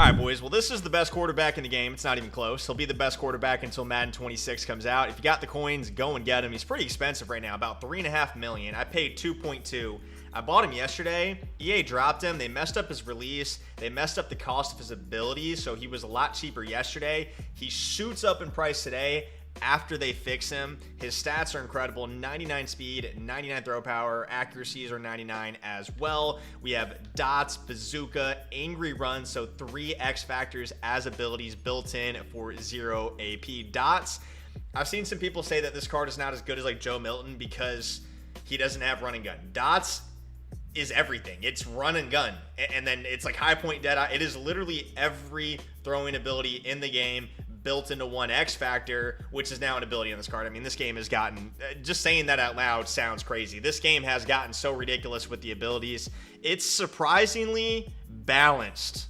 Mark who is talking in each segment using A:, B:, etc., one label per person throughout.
A: All right, boys. Well, this is the best quarterback in the game. It's not even close. He'll be the best quarterback until Madden 26 comes out. If you got the coins, go and get him. He's pretty expensive right now, about $3.5 million. I paid 2.2. I bought him yesterday. EA dropped him. They messed up his release. They messed up the cost of his abilities, so he was a lot cheaper yesterday. He shoots up in price today after they fix him. His stats are incredible: 99 speed, 99 throw power, accuracies are 99 as well. We have dots, bazooka, angry run, so 3 X factors as abilities built in for 0 AP. Dots, I've seen some people say that this card is not as good as like Joe Milton because he doesn't have run and gun. Dots is everything. It's run and gun, and then it's like high point dead eye. It is literally every throwing ability in the game built into one X factor, which is now an ability on this card. I mean, this game has gotten, just saying that out loud sounds crazy. This game has gotten so ridiculous with the abilities. It's surprisingly balanced,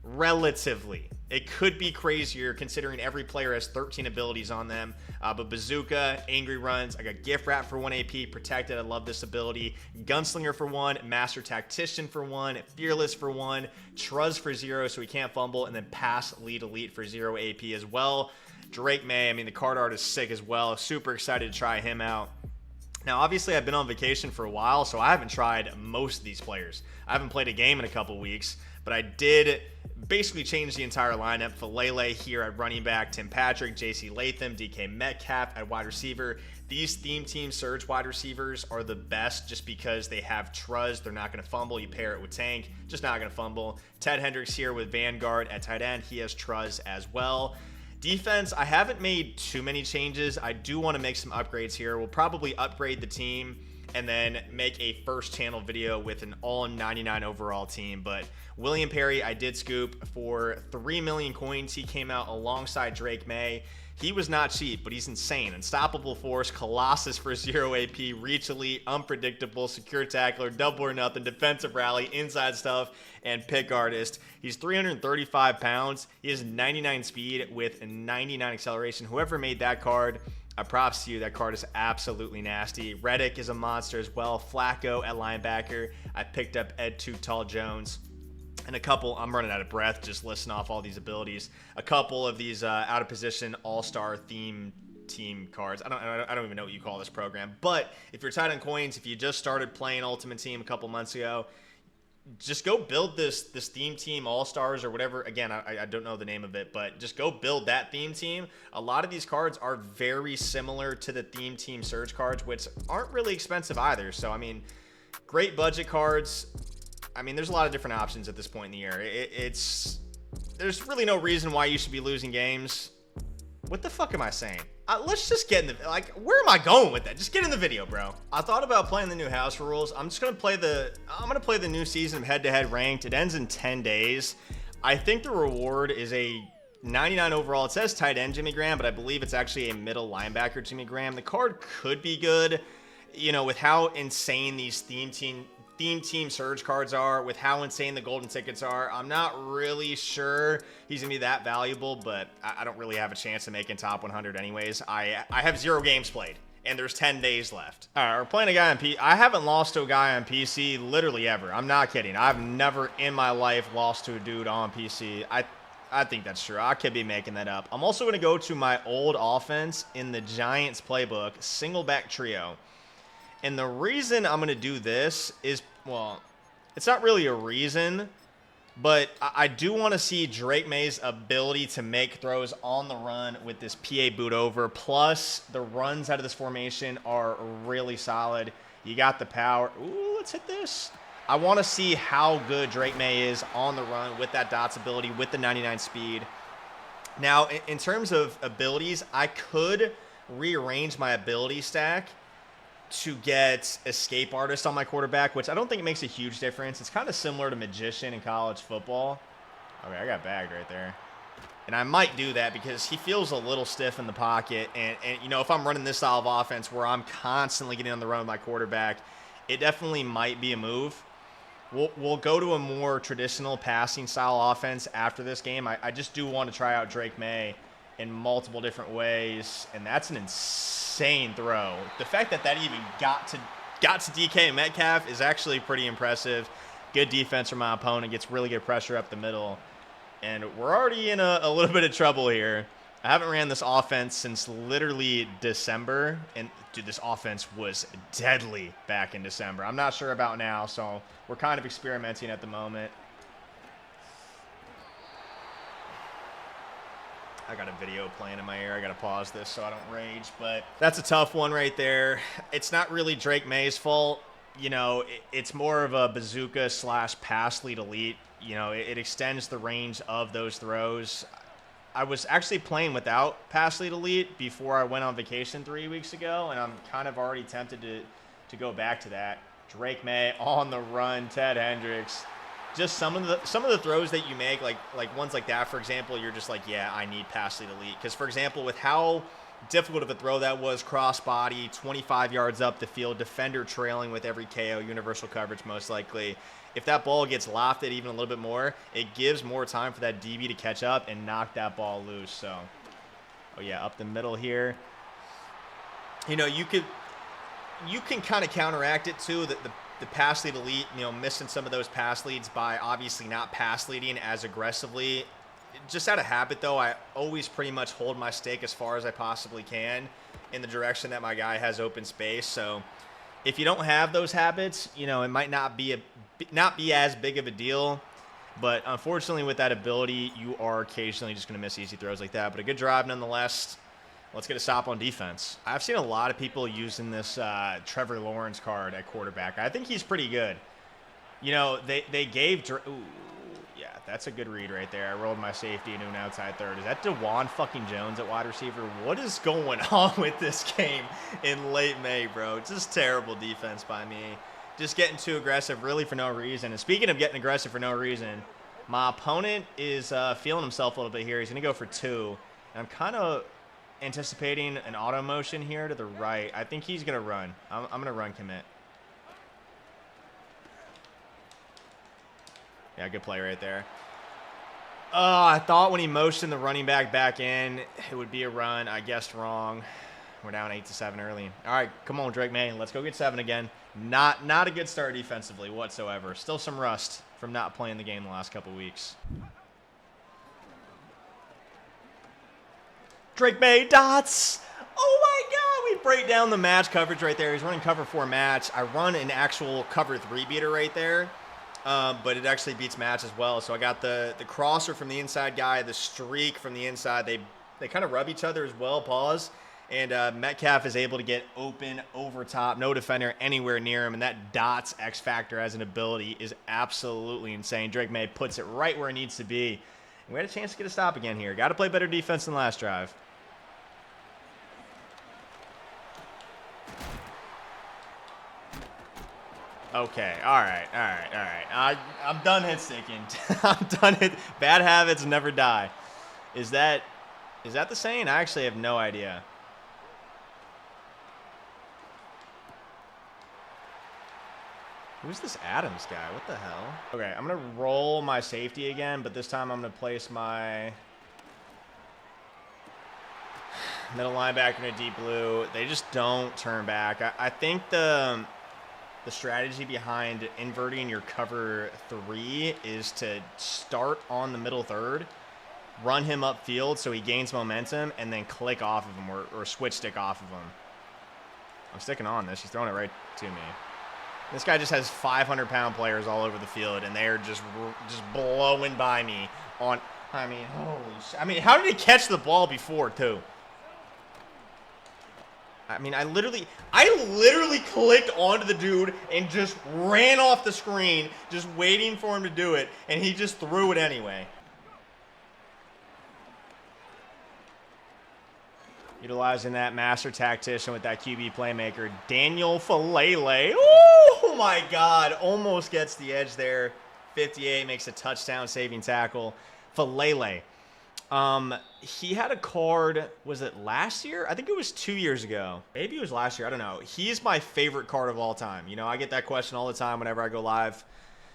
A: relatively. It could be crazier considering every player has 13 abilities on them. But Bazooka, Angry Runs, I got Gift Wrap for 1 AP, Protected, I love this ability. Gunslinger for 1, Master Tactician for 1, Fearless for 1, Truz for 0 so he can't fumble, and then Pass Lead Elite for 0 AP as well. Drake Maye, I mean, the card art is sick as well. Super excited to try him out. Now, obviously, I've been on vacation for a while, so I haven't tried most of these players. I haven't played a game in a couple weeks, but I did basically change the entire lineup. Falele here at running back, Tim Patrick, JC Latham, DK Metcalf at wide receiver. These theme team surge wide receivers are the best just because they have Truz. They're not going to fumble. You pair it with Tank, just not going to fumble. Ted Hendricks here with Vanguard at tight end. He has Truz as well. Defense, I haven't made too many changes. I do want to make some upgrades here. We'll probably upgrade the team and then make a first channel video with an all 99 overall team. But William Perry, I did scoop for 3 million coins. He came out alongside Drake Maye. He was not cheap, but he's insane. Unstoppable Force, Colossus for 0 AP, Reach Elite, Unpredictable, Secure Tackler, Double or Nothing, Defensive Rally, Inside Stuff, and Pick Artist. He's 335 pounds. He has 99 speed with 99 acceleration. Whoever made that card, props to you. That card is absolutely nasty. Reddick is a monster as well. Flacco at linebacker. I picked up Ed Too Tall Jones. And a couple, I'm running out of breath just listing off all these abilities. A couple of these out of position all-star theme team cards. I don't even know what you call this program. But if you're tight on coins, if you just started playing Ultimate Team a couple months ago, just go build this theme team all-stars or whatever. Again, I don't know the name of it, but just go build that theme team. A lot of these cards are very similar to the theme team surge cards, which aren't really expensive either. So, I mean, great budget cards. I mean, there's a lot of different options at this point in the year. There's really no reason why you should be losing games. What the fuck am I saying? Let's just get in the, like, where am I going with that? Just get in the video, bro. I thought about playing the new house rules. I'm just gonna play the new season of head-to-head ranked. It ends in 10 days. I think the reward is a 99 overall. It says tight end Jimmy Graham, but I believe it's actually a middle linebacker Jimmy Graham. The card could be good, you know, with how insane these theme team surge cards are, with how insane the golden tickets are. I'm not really sure he's gonna be that valuable, but I don't really have a chance of making top 100 anyways. I have 0 games played and there's 10 days left. All right, we're playing a guy on PC. I haven't lost to a guy on PC literally ever. I'm not kidding. I've never in my life lost to a dude on PC. I think that's true. I could be making that up. I'm also gonna go to my old offense in the Giants playbook, single back trio. And the reason I'm going to do this is, well, it's not really a reason, but I do want to see Drake Maye's ability to make throws on the run with this PA boot over. Plus, the runs out of this formation are really solid. You got the power. Ooh, let's hit this. I want to see how good Drake Maye is on the run with that dots ability, with the 99 speed. Now, in terms of abilities, I could rearrange my ability stack to get Escape Artist on my quarterback, which I don't think it makes a huge difference. It's kind of similar to Magician in college football. Okay, I got bagged right there. And I might do that because he feels a little stiff in the pocket. And you know, if I'm running this style of offense where I'm constantly getting on the run with my quarterback, it definitely might be a move. We'll go to a more traditional passing style offense after this game. I just do want to try out Drake Maye in multiple different ways, and that's an insane throw. The fact that even got to DK Metcalf is actually pretty impressive. Good defense from my opponent, gets really good pressure up the middle. And we're already in a little bit of trouble here. I haven't ran this offense since literally December. And, dude, this offense was deadly back in December. I'm not sure about now, so we're kind of experimenting at the moment. I got a video playing in my ear. I got to pause this so I don't rage. But that's a tough one right there. It's not really Drake Maye's fault. You know, it's more of a bazooka / pass lead elite. You know, it extends the range of those throws. I was actually playing without pass lead elite before I went on vacation 3 weeks ago, and I'm kind of already tempted to go back to that. Drake Maye on the run, Ted Hendricks. Just some of the throws that you make, like ones like that, for example, you're just like, yeah, I need pass lead elite. Because, for example, with how difficult of a throw that was, cross body, 25 yards up the field, defender trailing with every KO, universal coverage most likely. If that ball gets lofted even a little bit more, it gives more time for that DB to catch up and knock that ball loose. So, oh yeah, up the middle here. You know, you can kind of counteract it too. The pass lead elite, you know, missing some of those pass leads by obviously not pass leading as aggressively. Just out of habit, though, I always pretty much hold my stake as far as I possibly can in the direction that my guy has open space. So if you don't have those habits, you know, it might not be as big of a deal. But unfortunately, with that ability, you are occasionally just going to miss easy throws like that. But a good drive nonetheless. Let's get a stop on defense. I've seen a lot of people using this Trevor Lawrence card at quarterback. I think he's pretty good. You know, they gave... Ooh, yeah, that's a good read right there. I rolled my safety into an outside third. Is that DeJuan fucking Jones at wide receiver? What is going on with this game in late May, bro? Just terrible defense by me. Just getting too aggressive really for no reason. And speaking of getting aggressive for no reason, my opponent is feeling himself a little bit here. He's going to go for 2. And I'm kind of anticipating an auto motion here to the right. I think he's going to run. I'm going to run commit. Yeah, good play right there. Oh, I thought when he motioned the running back in, it would be a run. I guessed wrong. We're down 8-7 early. All right, come on, Drake Maye. Let's go get 7 again. Not a good start defensively whatsoever. Still some rust from not playing the game the last couple weeks. Drake Maye dots. Oh my God, we break down the match coverage right there. He's running cover 4 match. I run an actual cover 3 beater right there, but it actually beats match as well. So I got the crosser from the inside guy, the streak from the inside. They kind of rub each other as well. Pause. And Metcalf is able to get open over top. No defender anywhere near him. And that dots X factor as an ability is absolutely insane. Drake Maye puts it right where it needs to be. And we had a chance to get a stop again here. Got to play better defense than last drive. Okay, all right. I'm done hit sticking. I'm done hit. Bad habits never die. Is that the saying? I actually have no idea. Who's this Adams guy? What the hell? Okay, I'm going to roll my safety again, but this time I'm going to place my middle linebacker in a deep blue. They just don't turn back. I think the strategy behind inverting your cover 3 is to start on the middle third, run him upfield so he gains momentum, and then click off of him or switch stick off of him. I'm sticking on this. He's throwing it right to me. This guy just has 500-pound players all over the field, and they're just blowing by me on. I mean, holy shit. I mean, how did he catch the ball before, too? I mean, I literally clicked onto the dude and just ran off the screen, just waiting for him to do it, and he just threw it anyway. Utilizing that master tactician with that QB playmaker, Daniel Falele. Oh my God, almost gets the edge there. 58 makes a touchdown saving tackle. Falele. He had a card, was it last year? I think it was 2 years ago. Maybe it was last year, I don't know. He's my favorite card of all time. You know, I get that question all the time whenever I go live.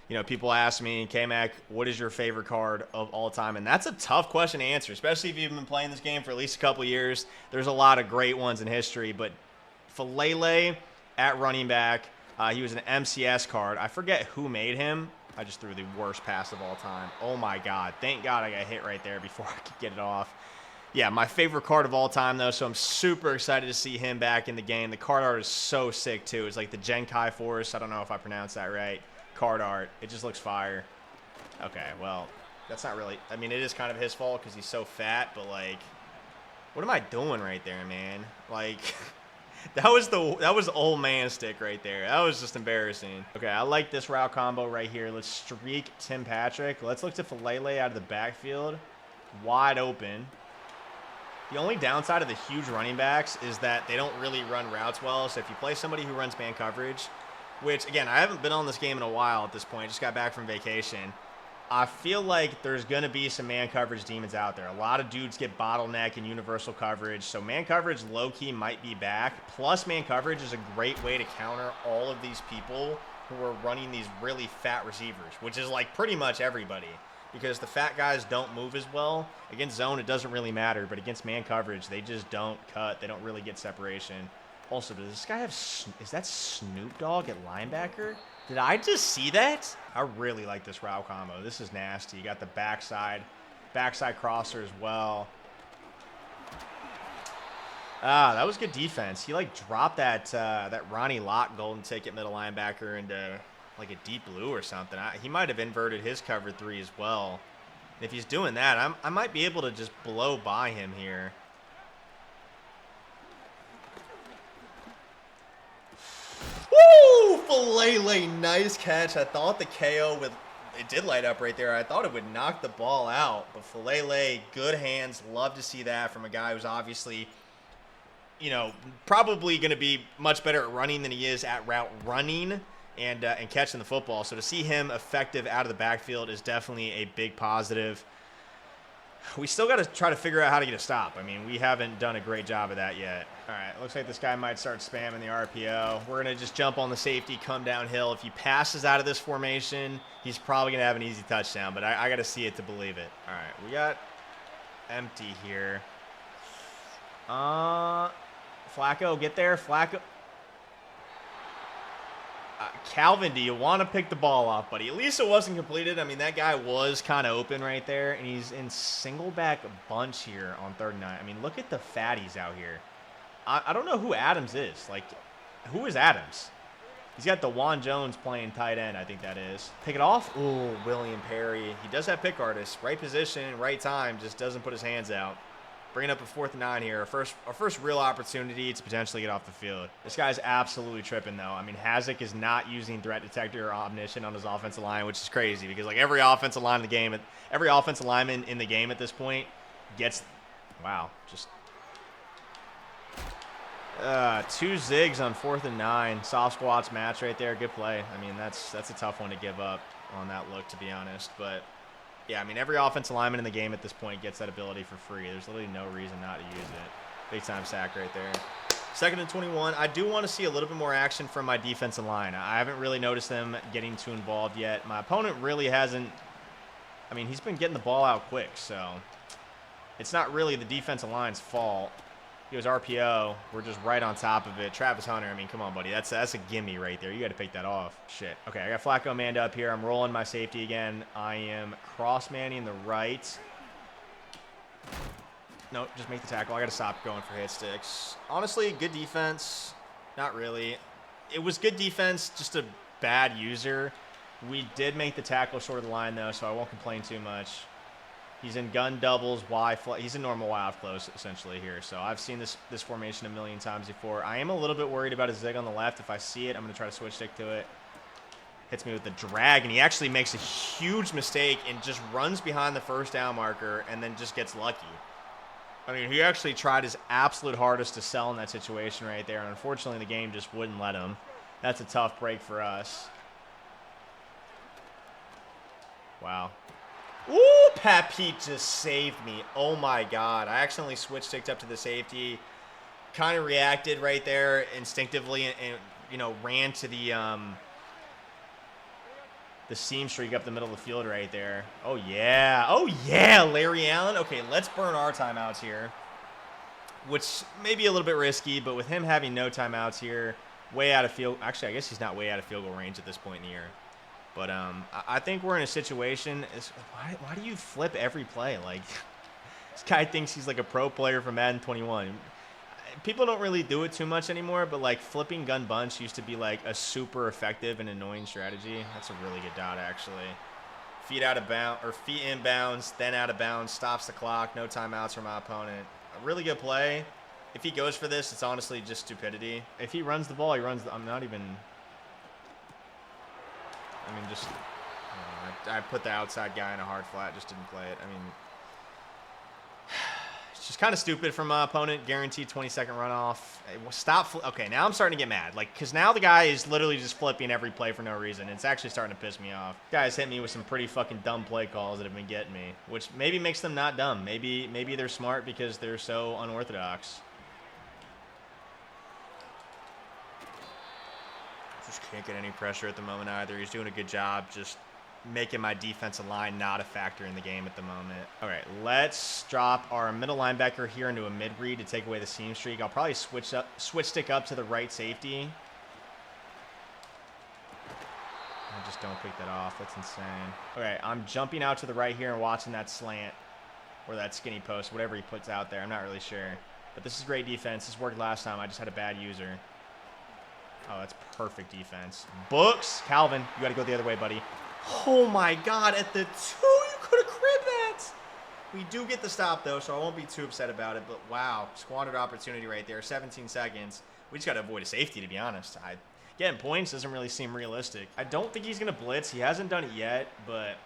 A: You know, people ask me, K-Mac, what is your favorite card of all time? And that's a tough question to answer, especially if you've been playing this game for at least a couple years. There's a lot of great ones in history, but Falele at running back, he was an MCS card. I forget who made him. I just threw the worst pass of all time. Oh, my God. Thank God I got hit right there before I could get it off. Yeah, my favorite card of all time, though, so I'm super excited to see him back in the game. The card art is so sick, too. It's like the Genkai Force. I don't know if I pronounced that right. Card art. It just looks fire. Okay, well, that's not really... I mean, it is kind of his fault because he's so fat, but, like... What am I doing right there, man? Like... That was old man stick right there. That was just embarrassing. Okay, I like this route combo right here. Let's streak Tim Patrick. Let's look to Falele out of the backfield. Wide open. The only downside of the huge running backs is that they don't really run routes well. So if you play somebody who runs man coverage, which, again, I haven't been on this game in a while at this point. Just got back from vacation. I feel like there's going to be some man coverage demons out there. A lot of dudes get bottleneck and universal coverage. So man coverage low-key might be back. Plus man coverage is a great way to counter all of these people who are running these really fat receivers, which is like pretty much everybody. Because the fat guys don't move as well. Against zone, it doesn't really matter. But against man coverage, they just don't cut. They don't really get separation. Also, does this guy have... Is that Snoop Dogg at linebacker? Did I just see that? I really like this route combo. This is nasty. You got the backside crosser as well. Ah, that was good defense. He like dropped that that Ronnie Lott golden ticket middle linebacker into like a deep blue or something. He might have inverted his cover 3 as well. If he's doing that, I might be able to just blow by him here. Woo! Falele, nice catch. I thought the KO it did light up right there. I thought it would knock the ball out. But Falele, good hands. Love to see that from a guy who's obviously, you know, probably going to be much better at running than he is at route running and catching the football. So to see him effective out of the backfield is definitely a big positive. We still got to try to figure out how to get a stop. I mean, we haven't done a great job of that yet. All right, looks like this guy might start spamming the RPO. We're going to just jump on the safety, come downhill. If he passes out of this formation, he's probably going to have an easy touchdown, but I got to see it to believe it. All right, we got empty here. Flacco, get there. Flacco. Calvin, do you want to pick the ball off, buddy? At least it wasn't completed. I mean, that guy was kind of open right there, and he's in single back bunch here on 3rd and 9. I mean, look at the fatties out here. I don't know who Adams is. Like, who is Adams? He's got DeJuan Jones playing tight end, I think that is. Pick it off. Ooh, William Perry. He does have pick artists. Right position, right time, just doesn't put his hands out. Bringing up a 4th and 9 here. Our first real opportunity to potentially get off the field. This guy's absolutely tripping, though. I mean, Hazek is not using threat detector or omniscient on his offensive line, which is crazy because, like, every offensive lineman in the game at this point gets... Wow, just... 2 zigs on 4th and 9. Soft squats match right there. Good play. I mean, that's a tough one to give up on that look, to be honest. But, yeah, I mean, every offensive lineman in the game at this point gets that ability for free. There's literally no reason not to use it. Big-time sack right there. 2nd and 21. I do want to see a little bit more action from my defensive line. I haven't really noticed them getting too involved yet. My opponent really hasn't. I mean, he's been getting the ball out quick, so it's not really the defensive line's fault. He was RPO. We're just right on top of it. Travis Hunter, I mean, come on, buddy. That's a gimme right there. You got to pick that off. Shit. Okay, I got Flacco manned up here. I'm rolling my safety again. I am cross-manning the right. No, just make the tackle. I got to stop going for hit sticks. Honestly, good defense. Not really. It was good defense, just a bad user. We did make the tackle short of the line, though, so I won't complain too much. He's in gun doubles, Y. He's in normal Y off close, essentially, here. So I've seen this formation a million times before. I am a little bit worried about a zig on the left. If I see it, I'm going to try to switch stick to it. Hits me with the drag, and he actually makes a huge mistake and just runs behind the first down marker and then just gets lucky. I mean, he actually tried his absolute hardest to sell in that situation right there, and unfortunately the game just wouldn't let him. That's a tough break for us. Wow. Ooh, Pat Pete just saved me. Oh, my God. I accidentally switch-sticked up to the safety. Kind of reacted right there instinctively and, you know, ran to the seam streak up the middle of the field right there. Oh, yeah. Oh, yeah, Larry Allen. Okay, let's burn our timeouts here, which may be a little bit risky, but with him having no timeouts here, way out of field – actually, I guess he's not way out of field goal range at this point in the year. But I think we're in a situation. Why do you flip every play? Like, this guy thinks he's like a pro player from Madden 21. People don't really do it too much anymore, but like flipping gun bunch used to be like a super effective and annoying strategy. That's a really good dot, actually. Feet out of bounds, or feet inbounds, then out of bounds, stops the clock, no timeouts for my opponent. A really good play. If he goes for this, it's honestly just stupidity. If he runs the ball, he runs the, I'm not even, I mean, just, I put the outside guy in a hard flat, just didn't play it. I mean, it's just kind of stupid from my opponent. Guaranteed 20-second runoff. Stop. Okay, now I'm starting to get mad. Like, because now the guy is literally just flipping every play for no reason. It's actually starting to piss me off. Guys hit me with some pretty fucking dumb play calls that have been getting me, which maybe makes them not dumb. Maybe they're smart because they're so unorthodox. Just can't get any pressure at the moment either. He's doing a good job just making my defensive line not a factor in the game at the moment. All right, let's drop our middle linebacker here into a mid read to take away the seam streak. I'll probably switch stick up to the right safety. I just don't pick that off. That's insane. Okay, I'm jumping out to the right here and watching that slant or that skinny post, whatever he puts out there. I'm not really sure. But this is great defense. This worked last time. I just had a bad user. Oh, that's perfect defense. Books. Calvin, you got to go the other way, buddy. Oh, my God. At the 2, you could have cribbed that. We do get the stop, though, so I won't be too upset about it. But, wow, squandered opportunity right there. 17 seconds. We just got to avoid a safety, to be honest. Getting points doesn't really seem realistic. I don't think he's going to blitz. He hasn't done it yet, but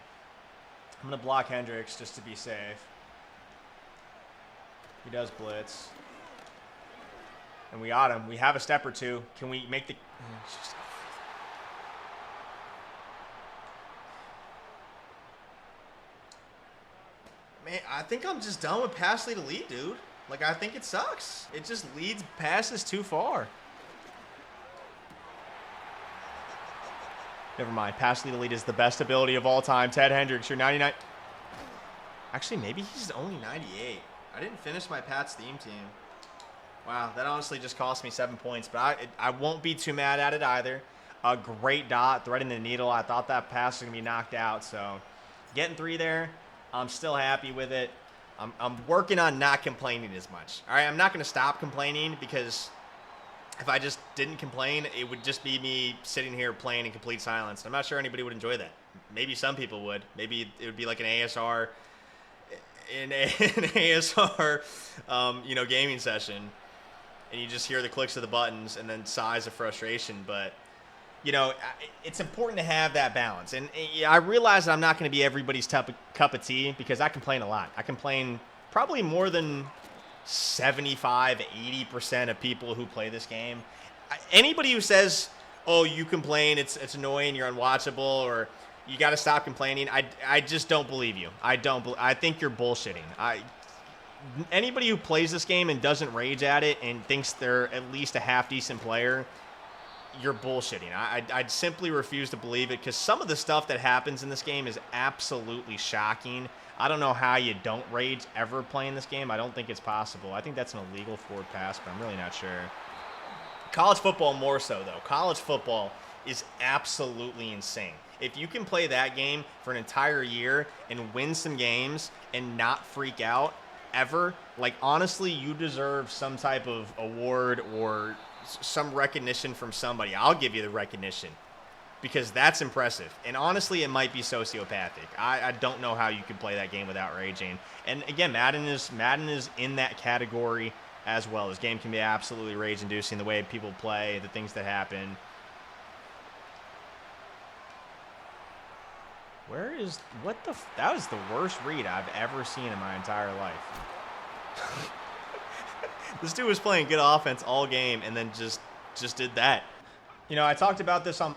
A: I'm going to block Hendricks just to be safe. He does blitz. And we got him. We have a step or two. Can we make the... Man, I think I'm just done with pass lead elite, dude. Like, I think it sucks. It just leads passes too far. Never mind. Pass lead elite is the best ability of all time. Ted Hendricks, you're 99. Actually, maybe he's only 98. I didn't finish my Pat's theme team. Wow, that honestly just cost me 7 points, but I won't be too mad at it either. A great dot, threading the needle. I thought that pass was going to be knocked out, so getting 3 there, I'm still happy with it. I'm working on not complaining as much. All right, I'm not going to stop complaining because if I just didn't complain, it would just be me sitting here playing in complete silence. I'm not sure anybody would enjoy that. Maybe some people would. Maybe it would be like an ASR, an ASR, gaming session. And you just hear the clicks of the buttons and then sighs of frustration. But, it's important to have that balance. And I realize that I'm not going to be everybody's cup of tea because I complain a lot. I complain probably more than 75, 80% of people who play this game. Anybody who says, oh, you complain, it's annoying, you're unwatchable, or you got to stop complaining, I just don't believe you. I think you're bullshitting. Anybody who plays this game and doesn't rage at it and thinks they're at least a half-decent player, you're bullshitting. I'd simply refuse to believe it because some of the stuff that happens in this game is absolutely shocking. I don't know how you don't rage ever playing this game. I don't think it's possible. I think that's an illegal forward pass, but I'm really not sure. College football more so, though. College football is absolutely insane. If you can play that game for an entire year and win some games and not freak out, ever, like, honestly, you deserve some type of award or some recognition from somebody. I'll give you the recognition because that's impressive. And honestly, it might be sociopathic. I don't know how you could play that game without raging. And again, Madden is in that category as well. This game can be absolutely rage-inducing, the way people play, the things that happen. That was the worst read I've ever seen in my entire life. This dude was playing good offense all game and then just did that. I talked about this on,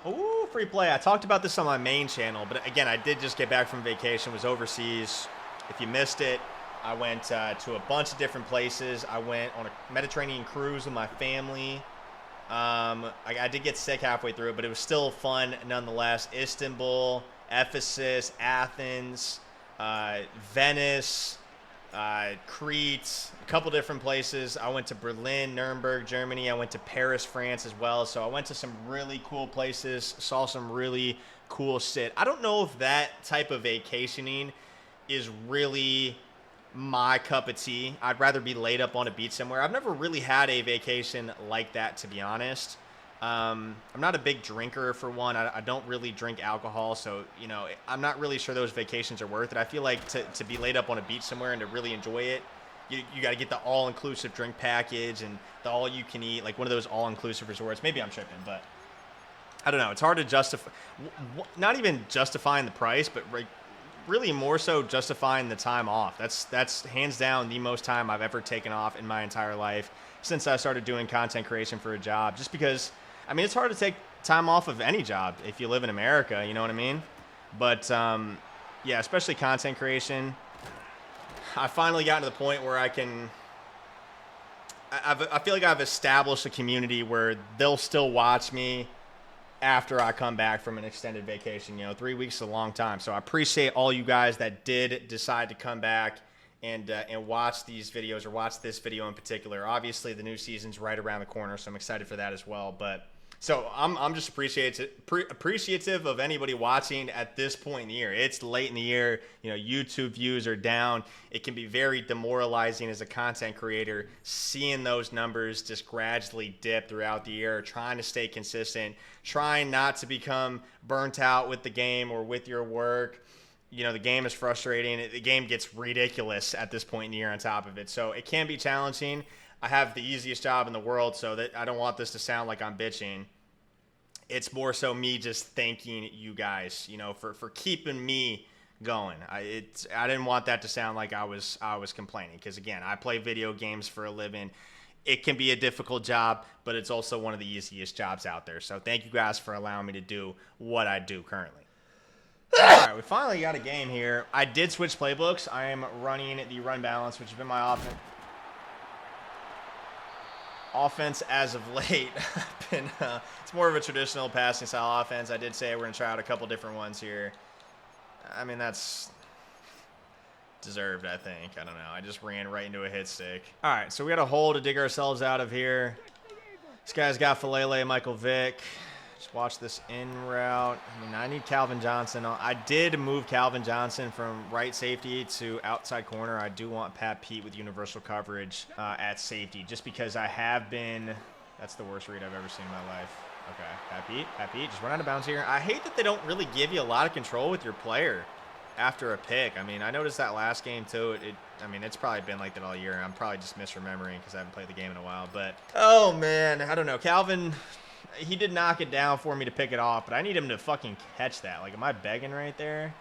A: free play. I talked about this on my main channel, but again, I did just get back from vacation, was overseas. If you missed it, I went to a bunch of different places. I went on a Mediterranean cruise with my family. I did get sick halfway through it, but it was still fun nonetheless. Istanbul, Ephesus, Athens, Venice, Crete, a couple different places. I went to Berlin, Nuremberg, Germany. I went to Paris, France as well. So I went to some really cool places, saw some really cool sit. I don't know if that type of vacationing is really my cup of tea. I'd rather be laid up on a beach somewhere. I've never really had a vacation like that, to be honest. I'm not a big drinker, for one. I don't really drink alcohol, so, you know, I'm not really sure those vacations are worth it. I feel like to be laid up on a beach somewhere and to really enjoy it, you got to get the all-inclusive drink package and the all-you-can-eat, like one of those all-inclusive resorts. Maybe I'm tripping, but I don't know. It's hard to justify, not even justifying the price, but really more so justifying the time off. That's hands down the most time I've ever taken off in my entire life since I started doing content creation for a job. Just because, I mean, it's hard to take time off of any job if you live in America, you know what I mean? But yeah, especially content creation. I finally gotten to the point where I feel like I've established a community where they'll still watch me after I come back from an extended vacation. You know, 3 weeks is a long time. So I appreciate all you guys that did decide to come back and watch these videos, or watch this video in particular. Obviously, the new season's right around the corner, so I'm excited for that as well. But so I'm just appreciative of anybody watching at this point in the year. It's late in the year. You know, YouTube views are down. It can be very demoralizing as a content creator, seeing those numbers just gradually dip throughout the year, trying to stay consistent, trying not to become burnt out with the game or with your work. You know, the game is frustrating. The game gets ridiculous at this point in the year on top of it. So it can be challenging. I have the easiest job in the world, so that I don't want this to sound like I'm bitching. It's more so me just thanking you guys, you know, for keeping me going. I didn't want that to sound like I was complaining, because again, I play video games for a living. It can be a difficult job, but it's also one of the easiest jobs out there. So thank you guys for allowing me to do what I do currently. All right, we finally got a game here. I did switch playbooks. I am running the run balance, which has been my offense as of late. It's more of a traditional passing style offense. I did say we're going to try out a couple different ones here. I mean, that's deserved, I think. I don't know. I just ran right into a hit stick. All right, so we got a hole to dig ourselves out of here. This guy's got Falele, Michael Vick. Just watch this in route. I mean, I need Calvin Johnson. I did move Calvin Johnson from right safety to outside corner. I do want Pat Pete with universal coverage at safety, just because I have been. That's the worst read I've ever seen in my life. Okay, Pat Pete, just run out of bounds here. I hate that they don't really give you a lot of control with your player after a pick. I mean, I noticed that last game too. I mean, it's probably been like that all year. I'm probably just misremembering because I haven't played the game in a while. But oh man, I don't know. Calvin, he did knock it down for me to pick it off, but I need him to fucking catch that. Like, am I begging right there?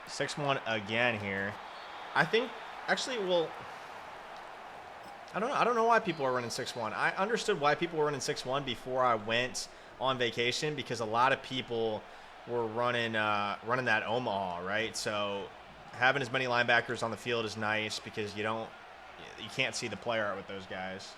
A: 6-1 again here. I think, actually, well, I don't know why people are running 6-1. I understood why people were running 6-1 before I went on vacation, because a lot of people were running that Omaha, right? So having as many linebackers on the field is nice, because you can't see the player art with those guys.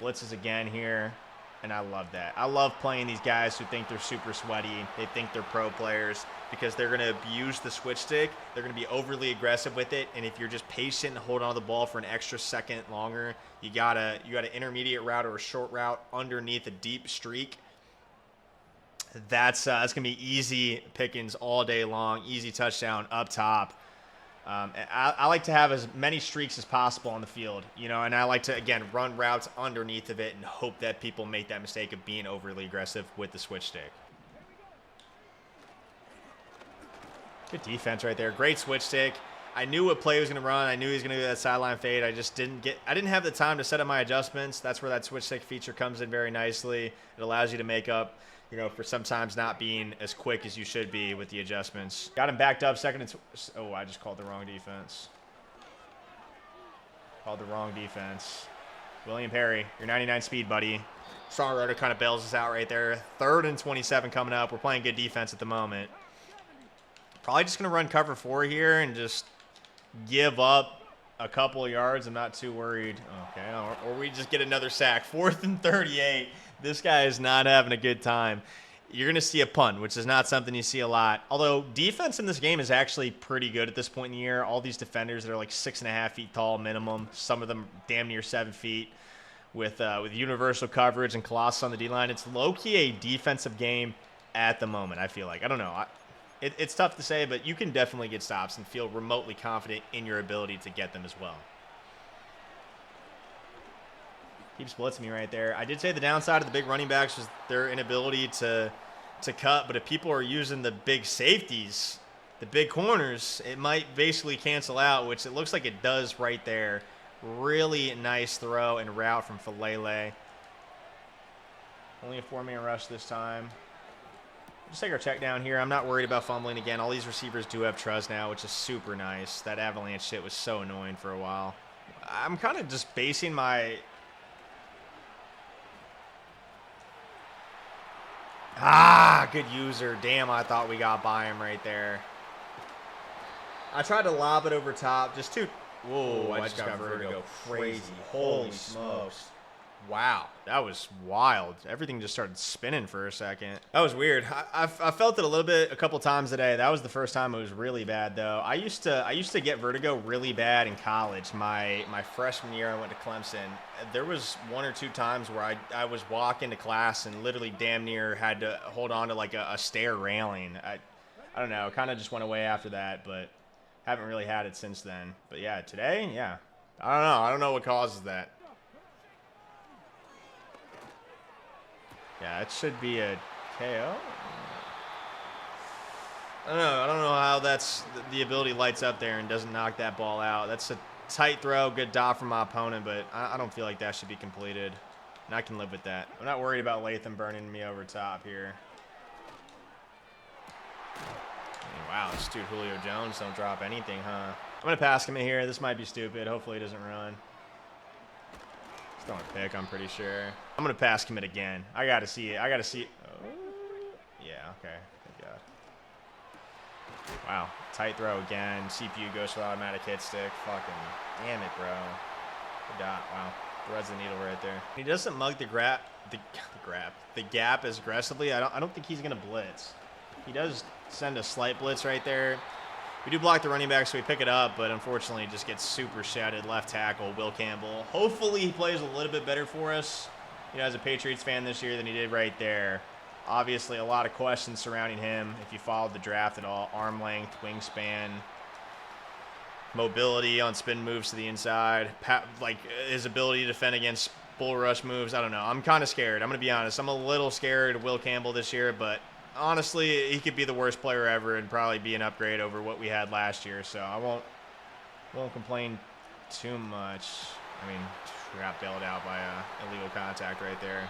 A: Blitzes again here, and I love that. I love playing these guys who think they're super sweaty. They think they're pro players, because they're going to abuse the switch stick. They're going to be overly aggressive with it, and if you're just patient and hold on to the ball for an extra second longer, you got an intermediate route or a short route underneath a deep streak. That's going to be easy pickings all day long, easy touchdown up top. I like to have as many streaks as possible on the field, you know, and I like to, again, run routes underneath of it and hope that people make that mistake of being overly aggressive with the switch stick. Good defense right there. Great switch stick. I knew what play he was going to run. I knew he was going to do that sideline fade. I didn't have the time to set up my adjustments. That's where that switch stick feature comes in very nicely. It allows you to make up, you know, for sometimes not being as quick as you should be with the adjustments. Got him backed up, second and oh, I just called the wrong defense. Called the wrong defense. William Perry, your 99 speed, buddy. Songwriter kind of bails us out right there. 3rd and 27 coming up. We're playing good defense at the moment. Probably just going to run cover 4 here and just give up a couple of yards. I'm not too worried. Okay, or we just get another sack. 4th and 38. This guy is not having a good time. You're going to see a punt, which is not something you see a lot. Although defense in this game is actually pretty good at this point in the year. All these defenders that are like 6.5 feet tall minimum. Some of them damn near 7 feet. with universal coverage and Colossus on the D-line. It's low-key a defensive game at the moment, I feel like. I don't know. It's tough to say, but you can definitely get stops and feel remotely confident in your ability to get them as well. Keeps blitzing me right there. I did say the downside of the big running backs was their inability to cut, but if people are using the big safeties, the big corners, it might basically cancel out, which it looks like it does right there. Really nice throw and route from Falele. Only a 4-man rush this time. Just take our check down here. I'm not worried about fumbling again. All these receivers do have trust now, which is super nice. That avalanche shit was so annoying for a while. I'm kind of just basing my... good user. Damn, I thought we got by him right there. I tried to lob it over top. Just too... Whoa, I just got vertigo. Crazy. Holy smokes. Wow, that was wild. Everything just started spinning for a second. That was weird. I felt it a couple times today. That was the first time it was really bad, though. I used to get vertigo really bad in college. My freshman year, I went to Clemson. There was 1 or 2 times where I was walking to class and literally damn near had to hold on to like a stair railing. I don't know. It kind of just went away after that, but haven't really had it since then. But yeah, today, yeah. I don't know. I don't know what causes that. Yeah, it should be a KO. I don't know how that's the ability lights up there and doesn't knock that ball out. That's a tight throw, good dot from my opponent, but I don't feel like that should be completed. And I can live with that. I'm not worried about Latham burning me over top here. Wow, this dude Julio Jones don't drop anything, huh? I'm going to pass him in here. This might be stupid. Hopefully he doesn't run. He's throwing a pick, I'm pretty sure. I'm going to pass commit again. I got to see it. I got to see it. Oh, yeah, okay. Thank God. Wow. Tight throw again. CPU goes for the automatic hit stick. Fucking damn it, bro. Good dot. Wow. Threads the needle right there. He doesn't mug the gap as aggressively. I don't think he's going to blitz. He does send a slight blitz right there. We do block the running back, so we pick it up, but unfortunately just gets super shouted. Left tackle, Will Campbell. Hopefully he plays a little bit better for us, as a Patriots fan this year than he did right there. Obviously a lot of questions surrounding him if you followed the draft at all. Arm length, wingspan, mobility on spin moves to the inside, like his ability to defend against bull rush moves. I don't know. I'm kind of scared. I'm going to be honest. I'm a little scared of Will Campbell this year, but honestly, he could be the worst player ever and probably be an upgrade over what we had last year. So I won't complain too much. I mean, got bailed out by illegal contact right there.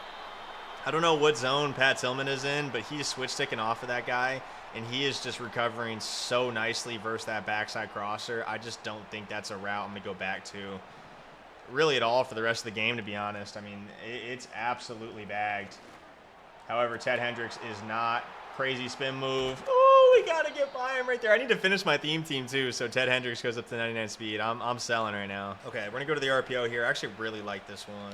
A: I don't know what zone Pat Tillman is in, but he's switch sticking off of that guy, and he is just recovering so nicely versus that backside crosser. I just don't think that's a route I'm going to go back to really at all for the rest of the game, to be honest. I mean, it's absolutely bagged. However, Ted Hendricks is not. Crazy spin move. Oh, we got to get by him right there. I need to finish my theme team, too, so Ted Hendricks goes up to 99 speed. I'm selling right now. Okay, we're going to go to the RPO here. I actually really like this one.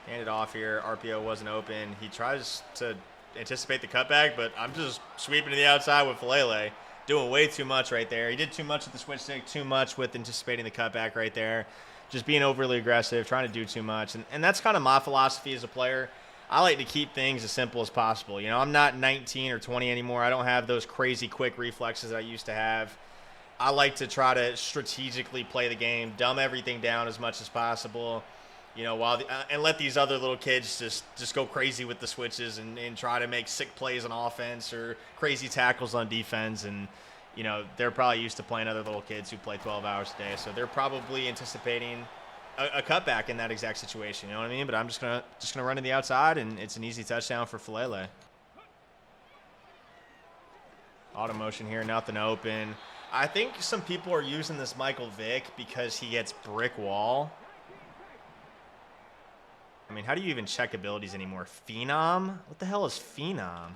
A: Hand it off here. RPO wasn't open. He tries to anticipate the cutback, but I'm just sweeping to the outside with Falele. Doing way too much right there. He did too much with the switch stick, too much with anticipating the cutback right there. Just being overly aggressive, trying to do too much. And that's kind of my philosophy as a player. I like to keep things as simple as possible. I'm not 19 or 20 anymore. I don't have those crazy quick reflexes I used to have. I like to try to strategically play the game, dumb everything down as much as possible, and let these other little kids just go crazy with the switches and try to make sick plays on offense or crazy tackles on defense. And, they're probably used to playing other little kids who play 12 hours a day. So they're probably anticipating a cutback in that exact situation, you know what I mean? But I'm just gonna run to the outside, and it's an easy touchdown for Falele. Auto motion here, nothing open. I think some people are using this Michael Vick because he gets brick wall. I mean, how do you even check abilities anymore? Phenom? What the hell is Phenom?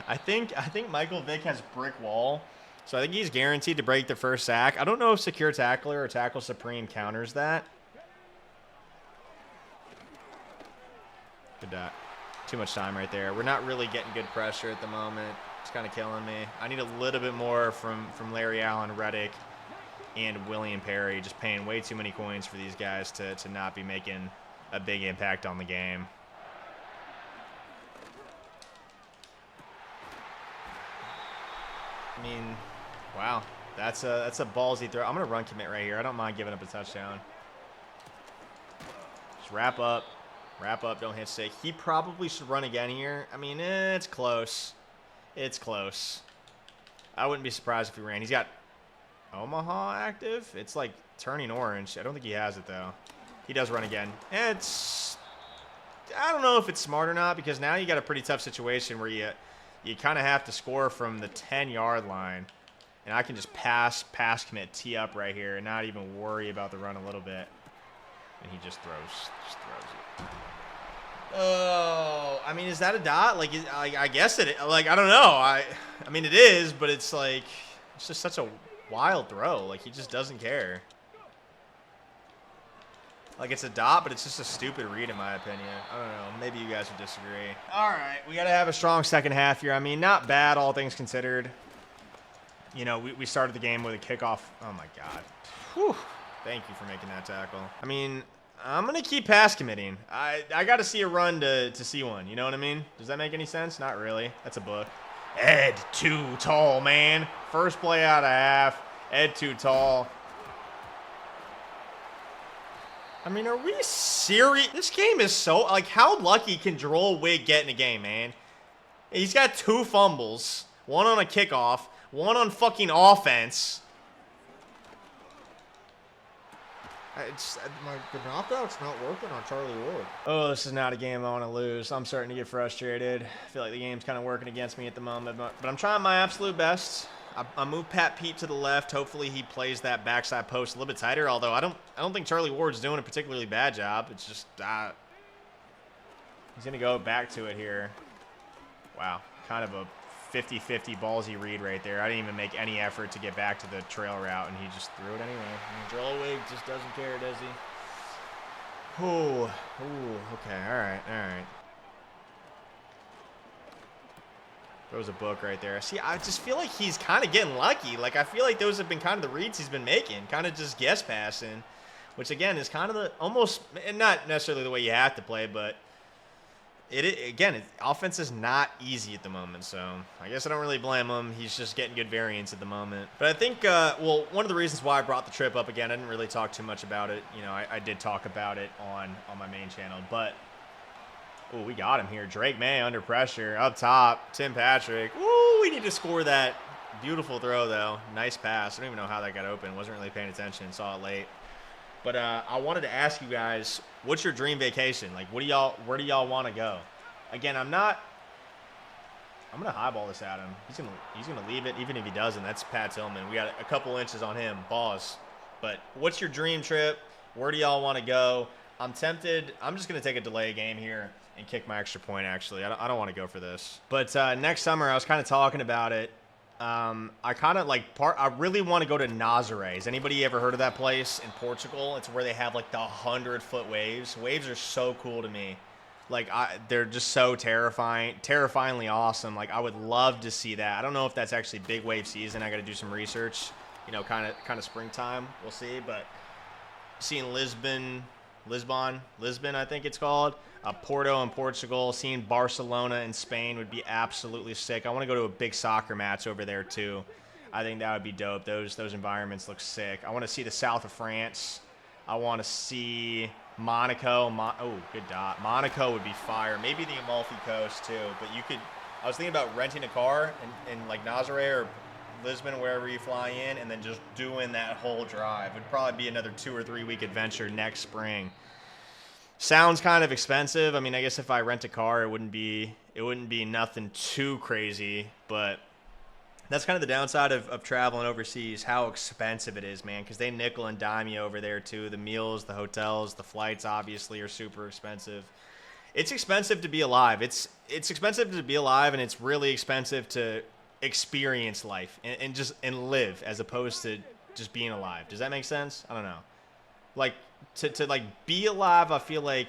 A: I think Michael Vick has brick wall, so I think he's guaranteed to break the first sack. I don't know if secure tackler or tackle supreme counters that. Good dot. Too much time right there. We're not really getting good pressure at the moment. It's kind of killing me. I need a little bit more from Larry Allen, Reddick, and William Perry. Just paying way too many coins for these guys to not be making a big impact on the game. I mean, wow. That's a ballsy throw. I'm going to run commit right here. I don't mind giving up a touchdown. Just wrap up. Wrap up. Don't hit stick. He probably should run again here. I mean, it's close. It's close. I wouldn't be surprised if he ran. He's got Omaha active. It's like turning orange. I don't think he has it, though. He does run again. It's... I don't know if it's smart or not, because now you got a pretty tough situation where you kind of have to score from the 10-yard line. And I can just pass commit, tee up right here, and not even worry about the run a little bit. And he just throws it. Oh, I mean, is that a dot? Like, I guess it. Like, I don't know. I mean, it is, but it's like, it's just such a wild throw. Like, he just doesn't care. Like, it's a dot, but it's just a stupid read in my opinion. I don't know. Maybe you guys would disagree. All right, we got to have a strong second half here. I mean, not bad, all things considered. You know, we started the game with a kickoff. Oh, my God. Whew. Thank you for making that tackle. I mean, I'm going to keep pass committing. I got to see a run to see one. You know what I mean? Does that make any sense? Not really. That's a book. Ed, too tall, man. First play out of half. Ed, too tall. I mean, are we serious? This game is so... Like, how lucky can Joel Wig get in a game, man? He's got 2 fumbles. 1 on a kickoff. 1 on fucking offense. The knockout's not working on Charlie Ward. Oh, this is not a game I want to lose. I'm starting to get frustrated. I feel like the game's kind of working against me at the moment, but I'm trying my absolute best. I moved Pat Pete to the left. Hopefully he plays that backside post a little bit tighter, although I don't think Charlie Ward's doing a particularly bad job. It's just he's going to go back to it here. Wow, kind of a 50-50 ballsy read right there. I didn't even make any effort to get back to the trail route, and he just threw it anyway. I mean, Joel Wig just doesn't care, does he? Ooh, okay, all right. Throws a book right there. See, I just feel like he's kind of getting lucky. Like, I feel like those have been kind of the reads he's been making, kind of just guess passing, which, again, is kind of the almost, and not necessarily the way you have to play, but offense is not easy at the moment, so I guess I don't really blame him. He's just getting good variance at the moment. But I think, well, one of the reasons why I brought the trip up again, I didn't really talk too much about it. You know, I did talk about it on my main channel, but, oh, we got him here. Drake Maye under pressure, up top, Tim Patrick. Ooh, we need to score that. Beautiful throw, though. Nice pass. I don't even know how that got open. Wasn't really paying attention. Saw it late. But I wanted to ask you guys, what's your dream vacation? Like, where do y'all want to go? Again, I'm gonna highball this at him. He's gonna leave it, even if he doesn't. That's Pat Tillman. We got a couple inches on him, boss. But what's your dream trip? Where do y'all want to go? I'm tempted. I'm just gonna take a delay game here and kick my extra point. Actually, I don't want to go for this. But next summer, I was kind of talking about it. I really want to go to Nazaré. Has anybody ever heard of that place in Portugal? It's where they have like the 100-foot waves. Waves are so cool to me. Like, they're just so terrifyingly awesome. Like, I would love to see that. I don't know if that's actually big wave season. I got to do some research. You know, kind of springtime. We'll see. But seeing Lisbon, I think it's called. Porto in Portugal. Seeing Barcelona in Spain would be absolutely sick. I want to go to a big soccer match over there too. I think that would be dope. Those environments look sick. I want to see the south of France. I want to see Monaco. Oh, good dot. Monaco would be fire. Maybe the Amalfi Coast too. But I was thinking about renting a car in like Nazaré or Lisbon, wherever you fly in, and then just doing that whole drive. It would probably be another 2 or 3 week adventure next spring. Sounds kind of expensive. I mean, I guess if I rent a car, it wouldn't be nothing too crazy, but that's kind of the downside of traveling overseas, how expensive it is, man, because they nickel and dime you over there too. The meals, the hotels, the flights obviously are super expensive. It's expensive to be alive. It's expensive to be alive, and it's really expensive to experience life and live as opposed to just being alive. Does that make sense? I don't know. Like, to like be alive, I feel like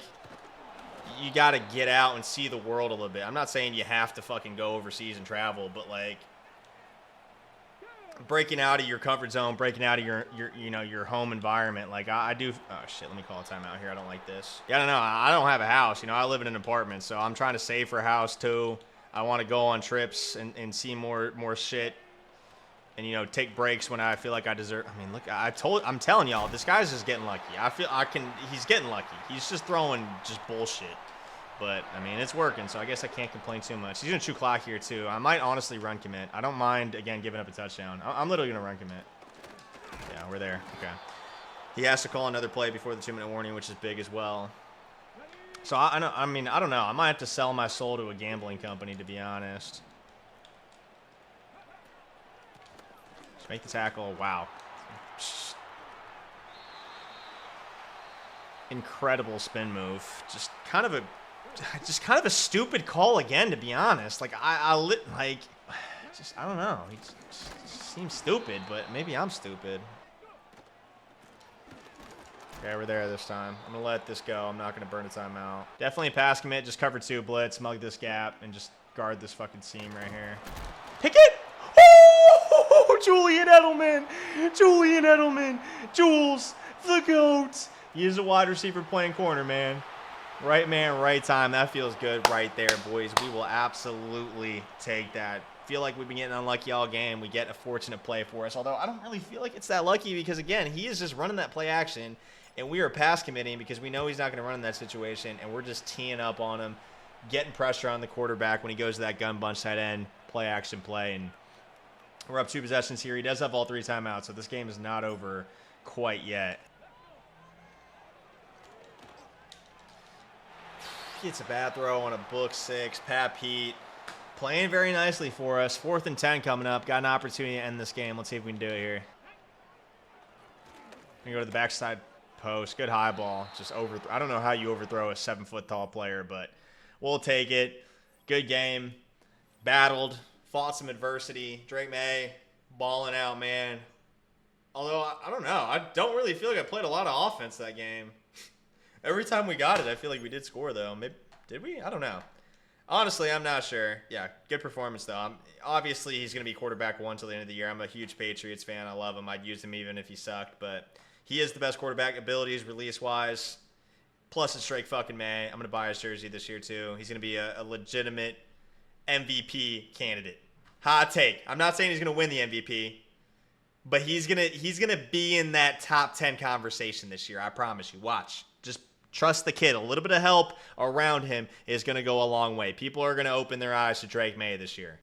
A: you got to get out and see the world a little bit. I'm not saying you have to fucking go overseas and travel, but like breaking out of your comfort zone, breaking out of your home environment. Like I do. Oh shit, let me call a timeout here. I don't like this. Yeah, I don't know. I don't have a house. I live in an apartment, so I'm trying to save for a house too. I want to go on trips and see more shit. And take breaks when I feel like I deserve. I mean, look, I'm telling y'all, this guy's just getting lucky. He's getting lucky. He's just throwing just bullshit. But I mean, it's working, so I guess I can't complain too much. He's gonna shoot clock here too. I might honestly run commit. I don't mind again giving up a touchdown. I'm literally gonna run commit. Yeah, we're there. Okay. He has to call another play before the 2-minute warning, which is big as well. So I don't know. I might have to sell my soul to a gambling company, to be honest. Make the tackle. Wow. Incredible spin move. Just kind of a stupid call again, to be honest. Like I don't know. He just seems stupid, but maybe I'm stupid. Okay, we're there this time. I'm gonna let this go. I'm not gonna burn a timeout. Definitely a pass commit. Just cover 2 blitz, mug this gap, and just guard this fucking seam right here. Pick it. Oh, Julian Edelman. Jules, the GOAT. He is a wide receiver playing corner, man. Right man, right time. That feels good right there, boys. We will absolutely take that. Feel like we've been getting unlucky all game. We get a fortunate play for us. Although I don't really feel like it's that lucky because, again, he is just running that play action, and we are pass committing because we know he's not going to run in that situation, and we're just teeing up on him, getting pressure on the quarterback when he goes to that gun bunch tight end, play action play, and we're up 2 possessions here. He does have all 3 timeouts, so this game is not over quite yet. It's a bad throw on a book 6. Pat Pete playing very nicely for us. 4th and 10 coming up. Got an opportunity to end this game. Let's see if we can do it here. We go to the backside post. Good high ball. Just I don't know how you overthrow a 7-foot tall player, but we'll take it. Good game. Battled. Fought some adversity. Drake Maye balling out, man. Although, I don't know. I don't really feel like I played a lot of offense that game. Every time we got it, I feel like we did score, though. Maybe, did we? I don't know. Honestly, I'm not sure. Yeah, good performance, though. Obviously, he's going to be quarterback 1 till the end of the year. I'm a huge Patriots fan. I love him. I'd use him even if he sucked. But he is the best quarterback, abilities, release-wise. Plus, it's Drake fucking Maye. I'm going to buy his jersey this year, too. He's going to be a legitimate MVP candidate. Hot take. I'm not saying he's going to win the MVP. But he's gonna be in that top 10 conversation this year. I promise you. Watch. Just trust the kid. A little bit of help around him is going to go a long way. People are going to open their eyes to Drake Maye this year.